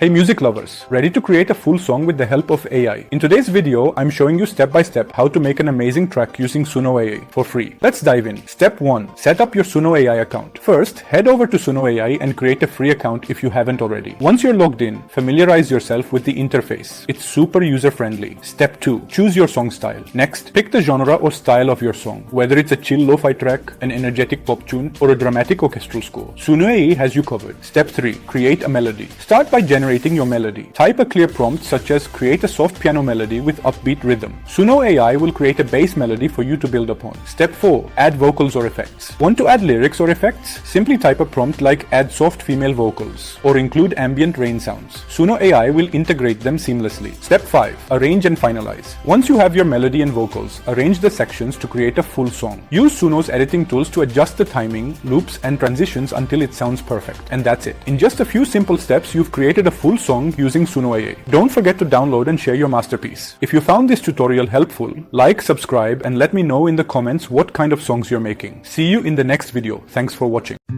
Hey music lovers, ready to create a full song with the help of AI? In today's video, I'm showing you step by step how to make an amazing track using Suno AI for free. Let's dive in. Step 1. Set up your Suno AI account. First, head over to Suno AI and create a free account if you haven't already. Once you're logged in, familiarize yourself with the interface. It's super user-friendly. Step 2. Choose your song style. Next, pick the genre or style of your song, whether it's a chill lo-fi track, an energetic pop tune, or a dramatic orchestral score. Suno AI has you covered. Step 3. Create a melody. Start by generating your melody. Type a clear prompt such as create a soft piano melody with upbeat rhythm. Suno AI will create a bass melody for you to build upon. Step 4. Add vocals or effects. Want to add lyrics or effects? Simply type a prompt like add soft female vocals or include ambient rain sounds. Suno AI will integrate them seamlessly. Step 5. Arrange and finalize. Once you have your melody and vocals, arrange the sections to create a full song. Use Suno's editing tools to adjust the timing, loops, and transitions until it sounds perfect. And that's it. In just a few simple steps, you've created a full song using Suno AI. Don't forget to download and share your masterpiece. If you found this tutorial helpful, like, subscribe, and let me know in the comments what kind of songs you're making. See you in the next video. Thanks for watching.